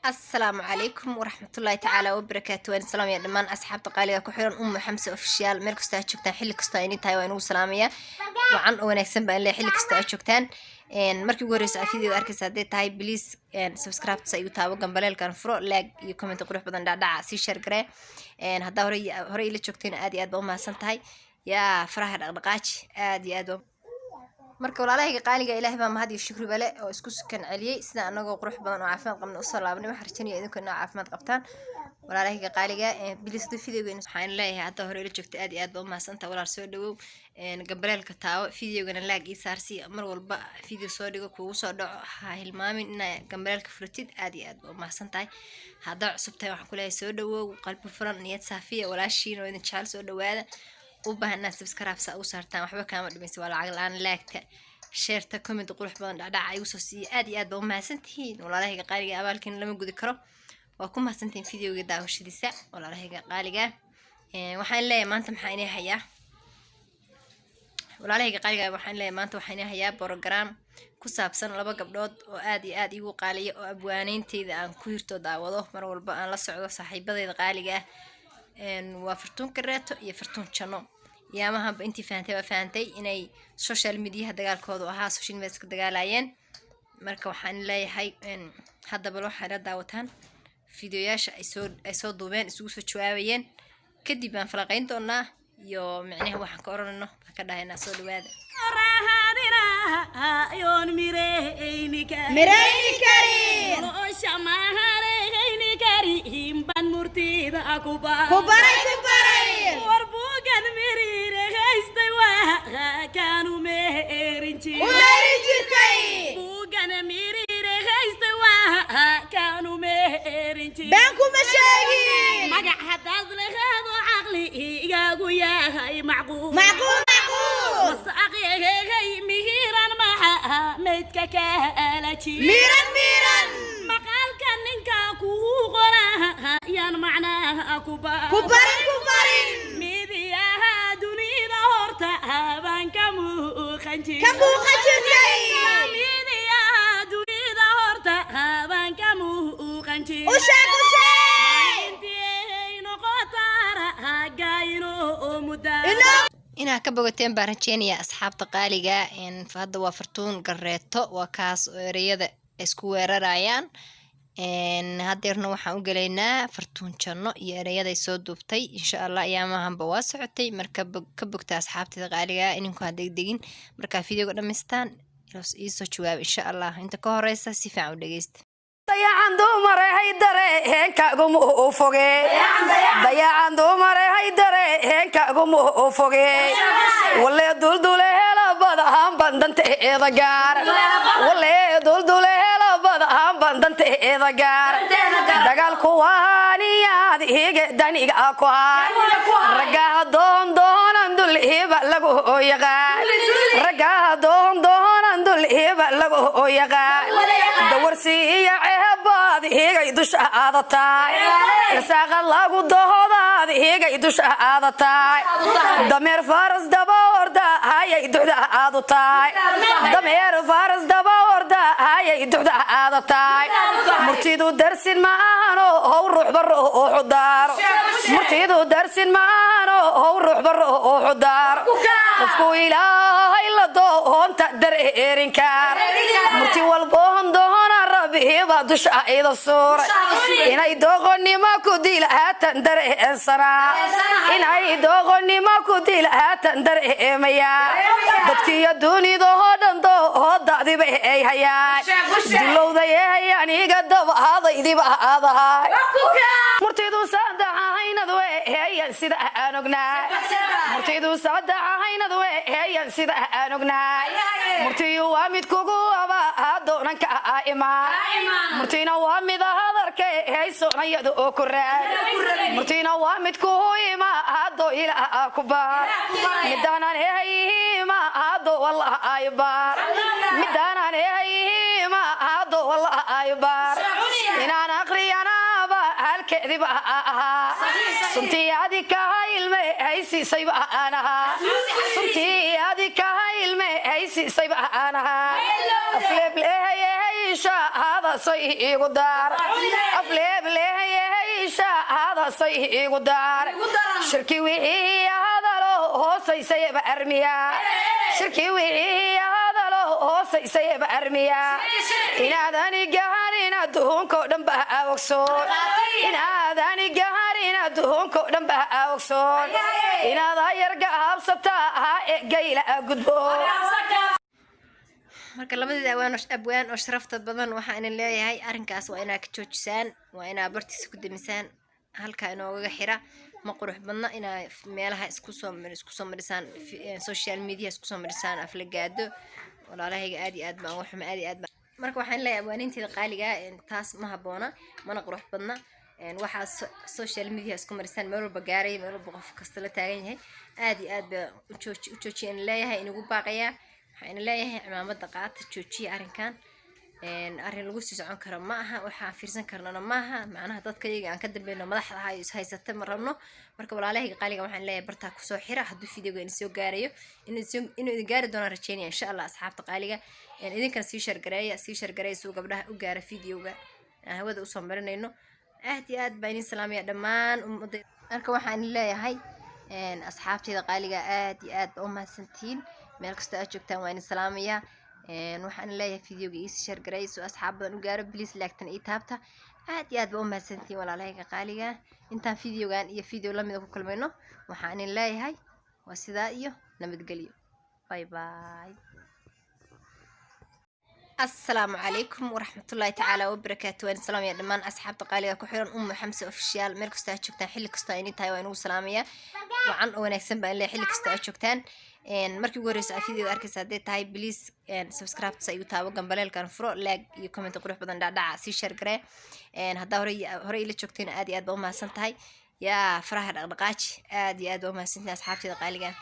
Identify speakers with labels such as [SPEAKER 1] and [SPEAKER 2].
[SPEAKER 1] السلام عليكم ورحمة الله تعالى وبركاته. وين سلام يا دمان أصحاب تقاليد كحيران حمسة أوفيشال ميل كستا joogtaan xilli kasta inay tahay waan ugu salaamaya waxaan oo wanaagsan baan leeyahay xilli kasta joogtaan markii ugu horeysa video arkaysa haday tahay please subscribe sa igu taabo gambaleelkan furo like iyo comment qurux badan dhaadhaca si share garee hadaa hore ila joogteen aad iyo aad baa u mahadsan tahay yaa faraha dhaqdhaqaaj aad iyo aad marka walaalahayga qaaliga ilaahay baa mahad iyo shukri bale oo isku sukan celiyay sida anagoo qurux badan oo caafimaad qabna u soo laabnay waxaan rajaynayaa idinkuna caafimaad qabtaan walaalahayga qaaliga bilis videoga waxaan leeyahay hadda hore ila joogta aad iyo aad baa u mahadsantahay walaal soo dhawow gambaleelka taawo videogana laag ii saarsi mar walba video soo dhigo kugu soo dhaco ha hilmaamin in gambaleelka furtid aad iyo aad baa u mahadsantahay hadda cusubtahay waxaan ku leeyahay soo dhawow qalbi furan niyad saafiya walaashiin oo idin jecel soo dhawaada وبهنا سبسكرايب سأوصرتان وحبا كامل دميسي ولا عقل أنا لاكتا شيرتا كومنت قروح بدن دعا يوسوسي آدي بو ما سنتين ولا راهي قاليقا أبالكين لما قد كرو وكم ما سنتين فيديو قد داوش دي ساعة ولا راهي قاليقا وحين لاي ما انتم حيني هيا ولا راهي قاليقا وحين لاي ما انتم حيني هيا بروجرام كسابسن لبا قبلود وآدي وقالي وأبوانين تيدا أن كويرتو داوضو مرول بقى لسعودو صاحبة قاليقا وفرتون كريتو iyo fartuun chano yaamaha intii faantay inay social media dagaalkoodu ahaa social media ka dagaalayeen marka waxaan leeyahay hadda bal waxa la daawataan fiidiyoyaasha ay soo duubeen isugu soo jawaabayeen kadib aan falaqayn doonaa iyo macnaha waxaan ka oranayno ka dhahaynaa soo dhawaada
[SPEAKER 2] ayoon mireyni karin oo shamahareyni karin ban murtida kubaray warbugan mirire haystay waa kaanu meerinjirtay bugan mirire haystay waa kaanu meerinjirtay baan kuma sheegin magac hadaad leeyahay aqli igaagu yahay macquul ميران ما ميتك كالاتي ميران مقالك ننكا كوغرا يان معناها كبارين ميدياها دنيا هورتا بان كمو خنجي ميدياها دنيا هورتا بان كمو خنجي
[SPEAKER 1] إنها كبوتين بارنشينيا أصحاب تقاليجا إن فهذا وفرتون قريتو وكاس رياضة إسكوير رايان إن هذا نوحة وقلينا فرتون شنو يا رياضة يسود دوبتي إن شاء الله أيامها هم بواسعتي مركب كبوكتا أصحاب تقاليجا إنكم هدقين مركب فيديو قدام مستان يسو شواب إن شاء الله أنت كهريسة سيفا ودقيست
[SPEAKER 2] ضيعان دومره هيدره هنكاغم اوفوغي ضيعان دومره هيدره هنكاغم اوفوغي ولا دولدول هلا بدهم بندنت ايدا غار ولا دولدول هلا بدهم بندنت ايدا غار دغالكو وانياد هيغ دانيغا اكو رغا دون دول هيبا لغو يغا رغا دون دول هيبا لغو يغا دورسي بعض هيك يدش عادتاي رساق الله قدهود هيك يدش عادتاي دمير فارس دبور دا هاي يدش عادتاي دمير فارس دبور دا هاي يدش عادتاي مرتيدو درس معانو هو روح برو حدار مرتيدو درس معانو هو روح برو حدار قفكو إلهي لدو انت در إيرينكار مرتي والبوهم دهونا ربي بعدش عيد الصورة إن يدوغني ما كديل هاتندر إنسرا إن يدوغني ما كديل هاتندر إميا بدكي يدوني دهودن دهود دي بي هيا دلو ذي يعني قد هذا يدي هذا مرتدو سعد عين ذوي هي سيد أنقنا مرتدو سعد عين ذوي هي سيد أنقنا مرتيو وامد كوكو أبا هادونا كائما مرتينا وامد هذا كي هي سونا يدو كرر مرتينا وامد كويما هادو إلى أكبر مدانا هي ما هادو والله أيبار مدانا هي ما هادو والله أيبار إن أنا أقري أنا kediba ahaa suntii adika ilme haysiisayba aan ahaa suntii adika ilme haysiisayba aan ahaa afleebleehayeesha hadasay igu daar afleebleehayeesha hadasay igu daar shirki wixii hadalo hoosaysayba armiya shirki wixii hadalo hoosaysayba armiya inaadani gaharin adduunko dhan baa awogsoon inaadani gaharin adduunko dhan baa awogsoon inaada yarga habsata ha gayla gudbo
[SPEAKER 1] marka labadii abwaan oo sharafta badan waxaan leeyahay arrinkaas waa inaad ka joojisaan waa inaad bartiisa ku demisaan halka inooga xira ma qurux badna inaa meelaha isku soo marisaan social media isku soo marisaan aflagaado walaalahayga aad iyo aad baan waxma aad iyo aad marka waxaan leeyahay abwaaninteeda qaaliga taas ma haboona mana qurux badna waxa social media isku marisaan meel walba gaaray meel walba qof kasta la taagan yahay aad iyo aad baan u joojiyeen leeyahay inagu baaqaya waxaan leeyahay cimaamada qaata joojiya arrinkan arrin lagu sii socon karo ma aha waxaan fiirsan karnana ma aha macnaha dadka iyaga aan ka dambayno madaxda ahaa is haysata ma rabno marka walaalahayga qaaliga waxaan leeyahay bartaa kusoo xira hadduu videoga in soo gaarayo inuu idin gaari doonaan rajeynaya insha allah asxaabta qaaliga idinkana sii shargareeya suu gabdhaha u gaara videoga aan hawada usoo marinayno aad iyo aad baa idin salaamaya dhammaan ummadda marka waxaan leeyahay asxaabtayda qaaliga aad iyo aad baa u mahadsantihiin meel kasta aad joogtaan waa idin salaamaya waxaan leeyahay videoga ii share garayso asxaab badan u gaaro please like-tan ii taabta aad iyo aad baa u mahadsantihiin walaalahayga qaaliga intaan videogan iyo video lamid ku kulmayno waxaan idin leeyahay waa sidaa iyo nabadgelyo bye bye السلام عليكم ورحمة الله تعالى وبركاته وين سلام يا دمان أصحاب تقاليد كحيران حمسة أوفيشال ميل كستا شوكتان حل كستا إني تاي وين وسلامية وعن ونكسن بقى اللي حل كستا شوكتان مركي وريس فيديو أركز هدي تاي بليز سبسكرايب تسايو تابو جنبالي كان فرو لاج يكومنت قروح بدن دع سي شير جري هدا هوري اللي شوكتين آدي آد بوما سنتهاي يا فرح الرقاش آدي آد بوما سنتهاي أصحاب تقاليد